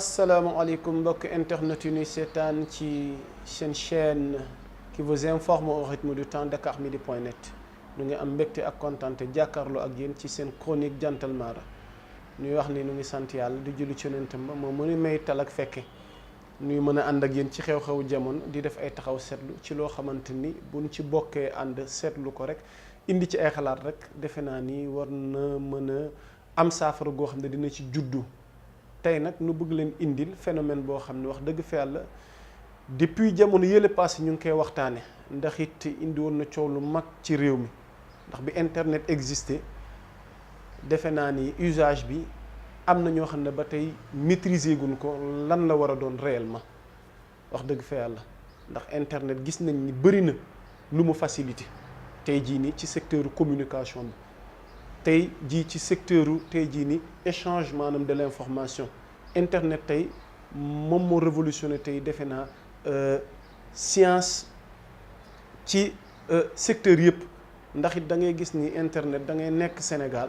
asalaamaaleykum mbokk internet yu ñuy seetaan ci seen chaîne qui vous informe au rythme du temps dakarmidi.net ñu ngi am mbégte ak kontante jàkkaarloo ak yéen ci seen chronique jantal mara ñuy wax ni ñu ngi sant yàlla di julli ci yonentam ba moom mënu may tal ak fekke ñuy mën a ànd ak yéen ci xew-xewu jamono di def ay taxaw seetlu ci loo xamante ni buñ ci bokkee ànd seetlu ko rek indi ci ay xalaat rek defe naa ni war na mën a am saafara goo xam ne dina ci juddu. tey nag nu bëgg leen indil phénomène boo xam ne wax dëgg fa yàlla depuis jamono yële passé ñu ngi koy waxtaane ndax it indi woon na coow lu mag ci réew mi ndax bi internet existé defe naa ni usage bi am na ñoo xam ne ba tey maîtriser guñ ko lan la war a doon réellement wax dëgg fa yàlla ndax internet gis nañ ni bëri na lu mu facilité tey jii nii ci secteur communication bi tey jii ci secteur tey jii ni échange maanaam de l'information internet tey moom moo révolutionné tey defe naa science ci secteur yëpp ndax it da ngay gis ni internet da ngay nekk Sénégal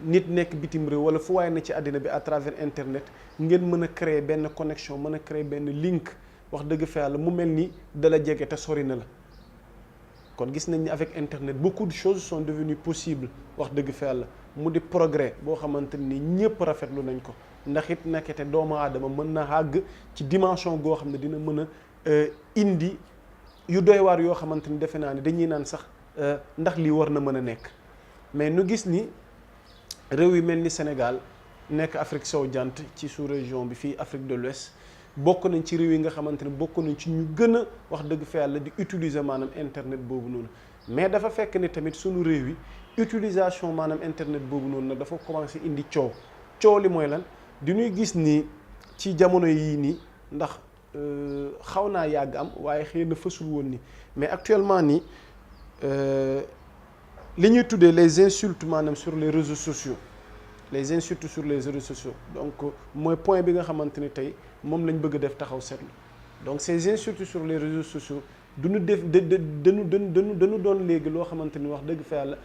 nit nekk bitim réew wala fu waaye na ci àddina bi à travers internet ngeen mën a créer benn connexion mën a créer benn link wax dëgg fa yàlla mu mel ni dala jege te sori na la. kon gis nañ ni avec internet beaucoup de choses sont devenues possibles wax dëgg fa yàlla mu di progrès boo xamante ni ñëpp rafetlu nañ ko ndax it nekkete doomu aadama mën na àgg ci dimension goo xam ne dina mën a indi yu doy waar yoo xamante ni defe naa ni dañuy naan sax ndax lii war na mën a nekk mais nu gis ni réew yi mel ni Sénégal nekk Afrique sowu jant ci sous-région bi fii Afrique de l'Ouest bokk nañ ci réew yi nga xamante ne bokk nañ ci ñu gën a wax dëgg fa yàlla di utiliser maanaam internet boobu noonu mais dafa fekk ni tamit sunu réew yi utilisation maanaam internet boobu noonu nag dafa commencé indi coow li mooy lan di ñuy gis ni ci jamono yii nii ndax xaw naa yàgg am waaye xëy na fësul woon ni mais actuellement nii li ñuy tuddee les insultes maanaam sur les réseaux sociaux les insultes sur les réseaux sociaux donc mooy point bi nga xamante ni tey moom lañ bëgg def taxaw seetlu donc ces insultes sur les réseaux sociaux duñu def dañu doon léegi loo xamante ni wax dëgg fa yàlla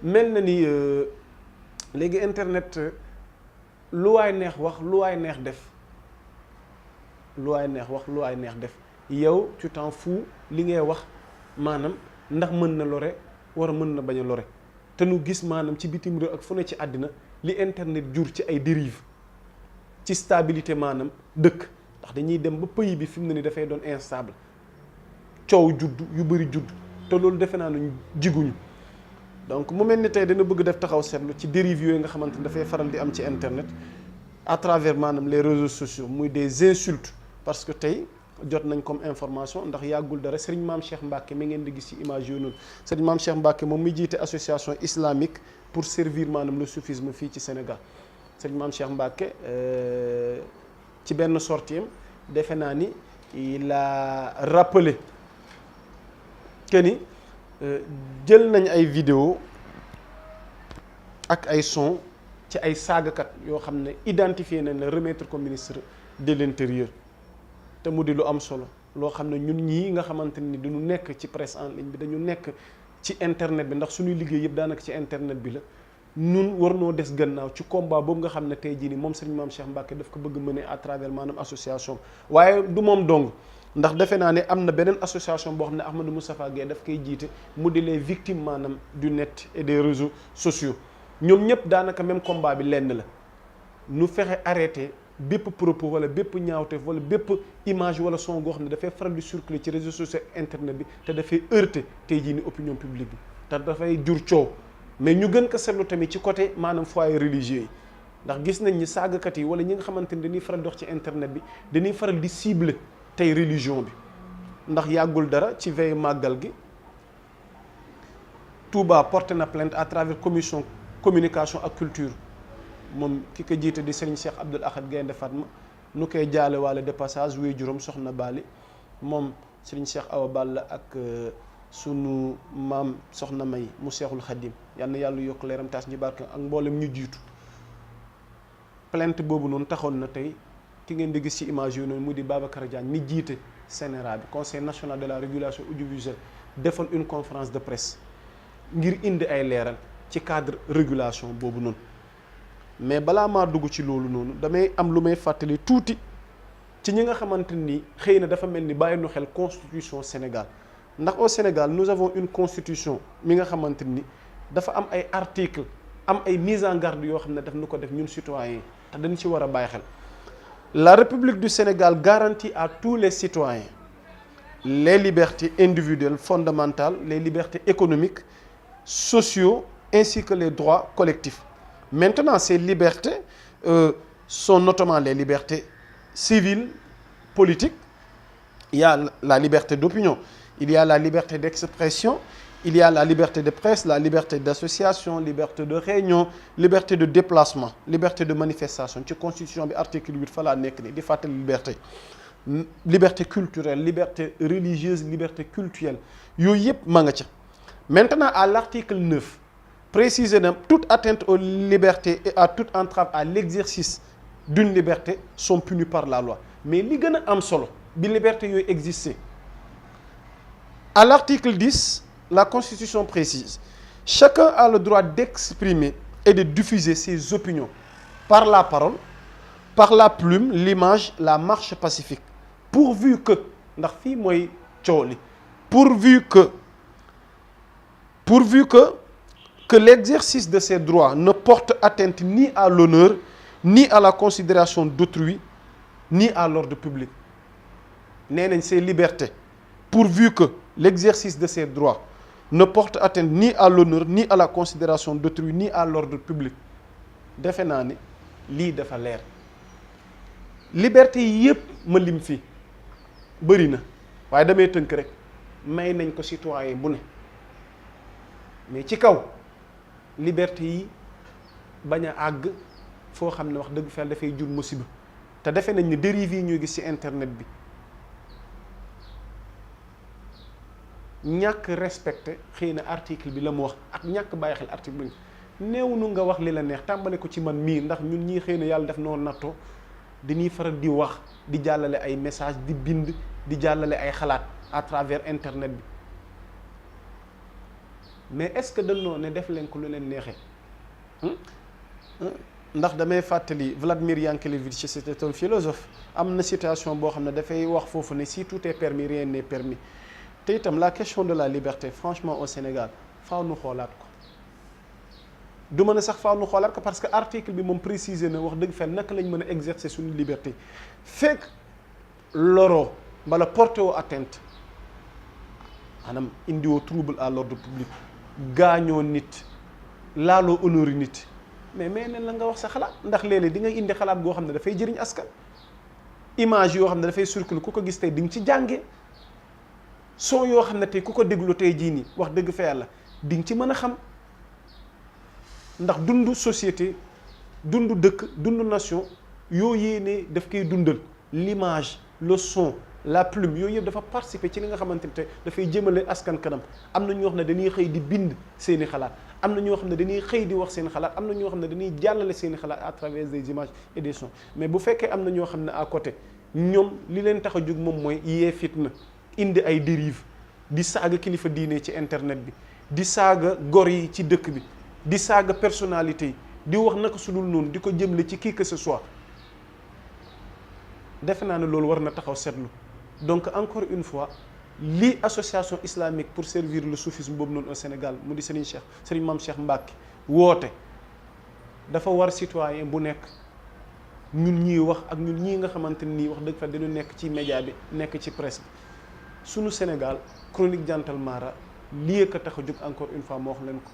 mel na ni léegi internet lu waay neex wax lu waay neex def lu waay neex wax lu waay neex def yow tu t'en fous li ngay wax maanaam ndax mën na lore war a mën na bañ a lore te nu gis maanaam ci bitim réew ak fu ne ci àddina li internet jur ci ay dérive ci stabilité maanaam dëkk ndax dañuy dem ba pays bi fi mu ne ni dafay doon instable coow judd yu bëri judd te loolu defe naa ne jiguñu donc mu mel ni tey dana bëgg def taxaw seetlu ci dérive yooyu nga xamante ni dafay faral di am ci internet à travers maanaam les réseaux sociaux muy des insultes parce que tey jot nañ comme information ndax yàggul dara Serigne Mame Cheikh Mbacke mi ngeen di gis ci image yooyu noonu Serigne Mame Cheikh Mbacke moom mi jiite association islamique pour servir maanaam le soufisme fii ci Sénégal Serigne Mame Cheikh Mbacke ci benn sortiem defe naa ni il a rappelé que ni jël nañ ay vidéo ak ay son ci ay saagakat yoo xam ne identifié nañ la remettre comme ministre de l'intérieur te mu di lu am solo loo xam ne ñun ñii nga xamante ni dañu nekk ci presse en ligne bi dañu nekk ci internet bi ndax suñuy liggéey yëpp daanaka ci internet bi la ñun war noo des gannaaw ci combat boobu nga xam ne tey jii nii moom Serigne Mame Cheikh Mbacke daf ko bëgg mener à travers maanaam association waaye du moom dong ndax defe naa ne am na beneen association boo xam ne Ahmadou Moustapha Guèye daf koy jiite mu di les victimes maanaam du net et des réseaux sociaux ñoom ñëpp daanaka même combat bi lenn la nu fexe arrêté bépp propos wala bépp ñaawteef wala bépp image wala son goo xam ne dafay faral di circuler ci réseaux sociaux internet bi te dafay heurter tey jii ni opinion publique bi te dafay jur coow mais ñu gën ko seetlu tamit ci côté maanaam foyer religieux yi ndax gis nañ ni saagakat yi wala ñi nga xamante ni dañuy faral dox ci internet bi dañuy faral di cibler tey religion bi ndax yàggul dara ci veille màggal gi Touba porté na plainte à travers commission communication ak culture moom ki ko jiite di Serigne Cheikh Abdoul Ahad Gaynde Fatma nu koy jaale waale de passage wuy juróom soxna Bali moom Serigne Cheikh Awa Balla ak sunu maam soxna May mu Seexul Xadim yal na yàlla yokk leeram taas ñi barke ak mboolem ñu jiitu plainte boobu noonu taxoon na tey ki ngeen di gis ci image yooyu noonu mu di Babacar Diagne mi jiite CNRA bi conseil national de la régulation audiovisuelle defoon une conférence de presse ngir indi ay leeral ci cadre régulation boobu noonu mais balaa maa dugg ci loolu noonu damay am lu may fàttali tuuti ci ñi nga xamante ni xëy na dafa mel ni bàyyi nu xel constitution Sénégal ndax au Sénégal nous avons une constitution mi nga xamante ni dafa am ay articles am ay mise en garde yoo xam ne daf nu ko def ñun citoyens te dañ ci war a bàyyi xel. La République du Sénégal garantit à tous les citoyens les libertés individuelles fondamentales, les libertés économiques, sociaux, ainsi que les droits collectifs. Maintenant, ces libertés sont notamment les libertés civiles, politiques. Il y a la liberté d'opinion, il y a la liberté d'expression, il y a la liberté de presse, la liberté d'association, liberté de réunion, liberté de déplacement, liberté de manifestation. Ci constitution bi article 8 fa laa nekk ni di fàttali liberté. Liberté culturelle, liberté religieuse, liberté cultuelle yooyu yëpp ma nga ca. Maintenant à l'article 9 précisément toute atteinte aux libertés et à toute entrave à l'exercice d'une liberté sont punies par la loi. Mais li gën a am solo bi liberté yooyu exister à l'article 10 la Constitution précise chacun a le droit d'exprimer et de diffuser ses opinions par la parole, par la plume, l'image, la marche pacifique pourvu que ndax fii mooy coow li pourvu que l'exercice de ces droits ne porte atteinte ni à l'honneur ni à la considération d'autrui ni à l'ordre public. Nee nañ ces libertés pourvu que l'exercice de ces droits ne porte atteinte ni à l'honneur ni à la considération d'autrui ni à l'ordre public. Defe naa ni lii dafa leer liberté yi yëpp ma lim fii bëri na waaye damay tënk rek may nañ ko citoyen bu ne mais ci kaw liberté yi bañ a àgg foo xam ne wax dëgg fa dafay jur musiba te defe nañ ne dérive yi ñuy gis ci internet bi ñàkk respecté xëy na article bi la mu wax ak ñàkk bàyyi xel article bi néew nu nga wax li la neex tàmbale ko ci man mii ndax ñun ñii xëy na yàlla def noo nattoo dañuy faral di wax di jàllale ay message di bind di jàllale ay xalaat à travers internet bi mais est-ce que dañoo ne def leen ko lu leen neexee ndax damay fàttali Vladimir Yankelevitch c'était un philosophe am na citation boo xam ne dafay wax foofu ne si tout est permis rien n'est permis te itam la question de la liberté franchement au Sénégal faaw nu xoolaat ko du mën a sax faaw nu xoolaat ko parce que article bi moom précisé na wax dëgg fa naka lañ mën a exercer suñu liberté fekk loroo bala porté woo atteinte maanaam indiwoo trouble à l'ordre public gaañoo nit laaloo honneur nit mais ne la nga wax sa xalaat ndax léeg-léeg di nga indi xalaat goo xam ne dafay jëriñ askan image yoo xam ne dafay circuler ku ko gis tey di nga ci jàngee son yoo xam ne tey ku ko déglu tey jii nii wax dëgg fa yàlla di nga ci mën a xam ndax dundu société dundu dëkk dundu nation yoo yéene daf koy dundal l'image le son la plume yooyu yëpp dafa participer ci li nga xamante ne te dafay jëmale askan kanam am na ñoo xam ne dañuy xëy di bind seeni xalaat am na ñoo xam ne dañuy xëy di wax seen xalaat am na ñoo xam ne dañuy jàllale seeni xalaat à travers des images et des sons mais bu fekkee am na ñoo xam ne à côté ñoom li leen tax a jóg moom mooy yee fitna indi ay dérive di saaga kilifa diine ci internet bi di saaga gor yi ci dëkk bi di saaga personnalité yi di wax naka su dul noonu di ko jëmle ci qui que ce soit defe naa ne loolu war na taxaw seetlu donc encore une fois lii association islamique pour servir le soufisme boobu noonu au Sénégal mu di Serigne Mame Cheikh Mbacké woote dafa war citoyen bu nekk ñun ñii wax ak ñun ñii nga xamante nii wax dëgg fa dañu nekk ci média bi nekk ci presse bi sunu Sénégal chronique Jantal Mara lii ko tax a jóg encore une fois moo wax leen ko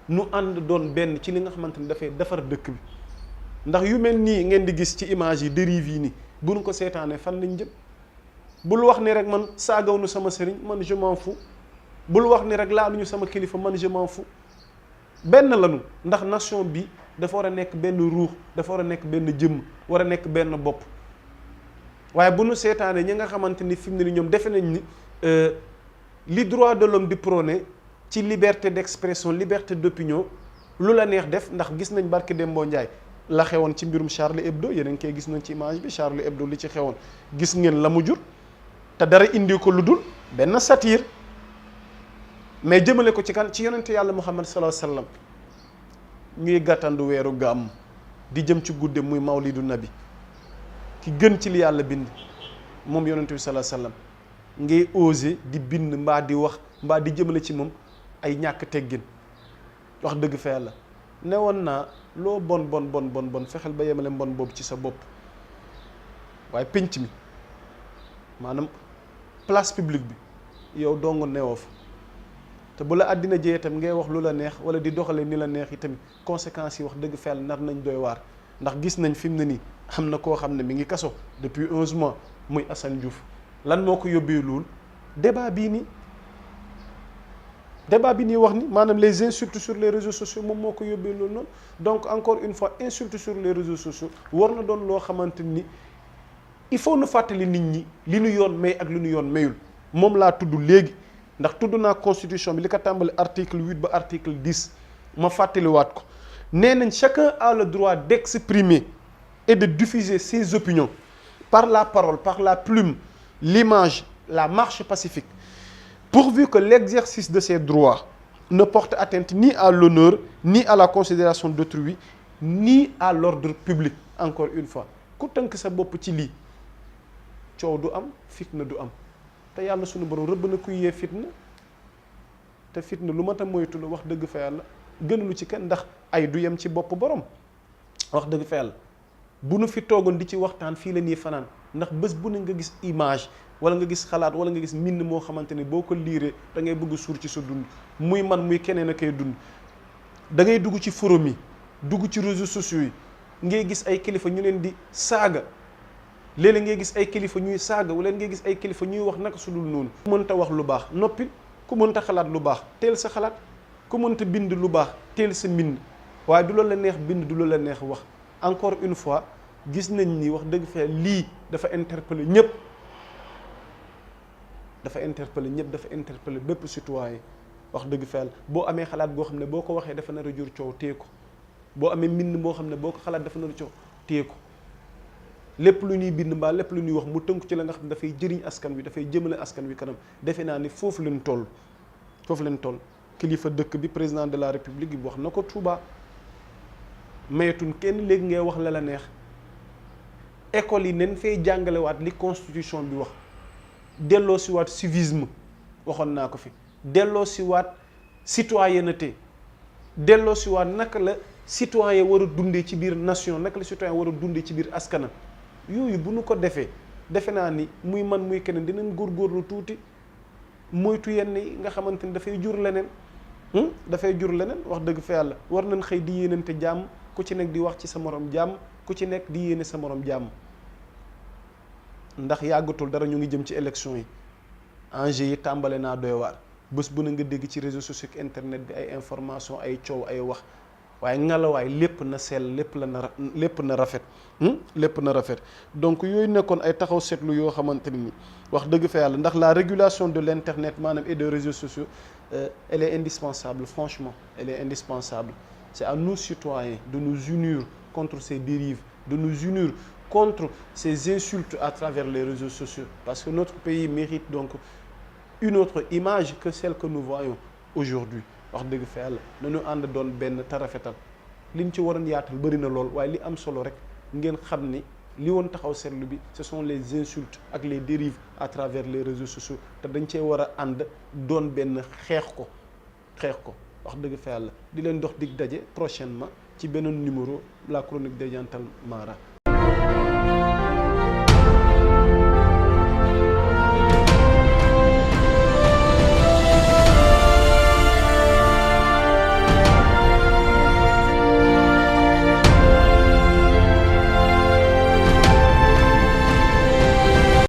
nu ànd doon benn ci li nga xamante ni dafay defar dëkk bi ndax yu mel nii ngeen di gis ci image yi dérive yi nii bu nu ko seetaanee fan lañ jëm bul wax ni rek man saagaw nu sama sëriñ man je m'en fous bul wax ni rek laaluñu sama kilifa man je m'en fous benn lanu ndax nation bi dafa war a nekk benn ruux dafa war a nekk benn jëmm war a nekk benn bopp waaye bu nu seetaanee ñi nga xamante ni fi mu ne ni ñoom defe nañ ni li droit de l'homme di prôné ci liberté d'expression liberté d'opinion lu la neex def ndax gis nañ barki Dembo Ndiaye la xewoon ci mbirum Charlie Hebdo yéen a ngi koy gis nañ ci image bi Charlie Hebdo li ci xewoon gis ngeen la mu jur te dara indi ko lu dul benn satire mais jëmale ko ci kan ci yonente yàlla Muhammad sallallahu alayhi wasallam ñuy gàttandu weeru gàmm di jëm ci gudde muy mawlidu nabi ki gën ci li yàlla bind moom yonent bi sallallahu alayhi wasallam ngay osé di bind mbaa di wax mbaa di jëmale ci moom ay ñàkk teggin wax dëgg fa yàlla ne woon naa loo bon fexeel ba yemale mbon boobu ci sa bopp waaye pénc mi maanaam place publique bi yow dong newoo fa te bu la àddina jëyee tamit ngay wax lu la neex wala di doxale ni la neex yi tamit conséquences yi wax dëgg fa yàlla nar nañ doy waar ndax gis nañ fi mu ne nii am na koo xam ne mi ngi kaso depuis 11 mois muy Assane Diouf lan moo ko yóbbee loolu débat bii nii wax ni maanaam les insultes sur les réseaux sociaux moom moo ko yóbbee loolu noonu donc encore une fois insultes sur les réseaux sociaux war na doon loo xamante ni il faut nu fàttali nit ñi li nu yoon may ak li nu yoon mayul moom laa tudd léegi ndax tudd naa constitution bi li ko tàmbali article 8 ba article 10 ma fàttaliwaat ko nee nañ chacun a le droit d'exprimer et de diffuser ses opinions par la parole, par la plume, l'image, la marche pacifique, pourvu que l'exercice de ces droits ne porte atteinte ni à l'honneur, ni à la considération d'autrui, ni à l'ordre public. Encore une fois, ku tënk sa bopp ci lii coow du am fitna du am te yàlla sunu borom rëbb na kuy yee fitna te fitna lu mat a moytu la wax dëgg fa yàlla gënalu ci kenn ndax ay du yem ci bopp borom wax dëgg fa yàlla bu nu fi toogoon di ci waxtaan fii la nii fanaan ndax bés bu ne nga gis image wala nga gis xalaat wala nga gis mbind moo xamante ne boo ko liiree da ngay bëgg suur ci sa dund muy man muy keneen a koy dund da ngay dugg ci forum yi dugg ci réseaux sociaux yi ngay gis ay kilifa ñu leen di saaga léeg-léeg ngay gis ay kilifa ñuy saaga wala ngay gis ay kilifa ñuy wax naka su dul noonu. ku mënta wax lu baax noppi ku mënta xalaat lu baax teel sa xalaat ku mënta bind lu baax teel sa mbind waaye du loolu la neex bind du loolu la neex wax. encore une fois gis nañ ni wax dëgg fa lii dafa interpeller ñëpp dafa interpeller bépp citoyen wax dëgg fa boo amee xalaat boo xam ne boo ko waxee dafa nar a jur coow téye ko boo amee mbind moo xam ne boo ko xalaat dafa nar a coow téye ko lépp lu ñuy bind mbaa lépp lu ñuy wax mu tënku ci la nga xam ne dafay jëriñ askan wi dafay jëmale askan wi kanam defe naa ni foofu leen toll kilifa dëkk bi président de la république bi wax na ko Touba. mayetun kenn léegi ngay wax la neex école yi nen fay jàngalewaat li constitution bi wax delloo si waat civisme waxoon naa ko fi delloo si waat citoyenneté delloo si waat naka la citoyen war a dundee ci biir nation naka la citoyen war a dundee ci biir askanam yooyu bu nu ko defee defe naa ni muy man muy keneen dinañ góorgóorlu tuuti moytu yenn yi nga xamante ni dafay jur leneen wax dëgg fa yàlla war nañ xëy di yéenante jàmm ku ci nekk di wax ci sa morom jàmm ku ci nekk di yéene sa morom jàmm ndax yàggatul dara ñu ngi jëm ci élection yi enjeu yi tàmbale naa doy waar bés bu na nga dégg ci réseaux sociaux ak internet bi ay information ay coow ay wax waaye ngelawaay lépp na sell lépp na rafet donc yooyu nekkoon ay taxaw seetlu yoo xamante ni wax dëgg fa yàlla ndax la régulation de l'internet maanaam et des réseaux sociaux elle est indispensable franchement elle est indispensable. C'est à nous citoyens de nous unir contre ces dérives, de nous unir contre ces insultes à travers les réseaux sociaux. Parce que notre pays mérite donc une autre image que celle que nous voyons aujourd'hui. wax dëgg fa yàlla nañu ànd doon benn tarafetal liñ ci waroon yaatal bëri na lool waaye li am solo rek ngeen xam ni li woon taxaw seetlu bi ce sont les insultes ak les dérives à travers les réseaux sociaux te dañ cee war a ànd doon benn xeex ko wax dëgg fa yàlla di leen dox dig daje prochainement ci beneen numéro la chronique de Yantal Mara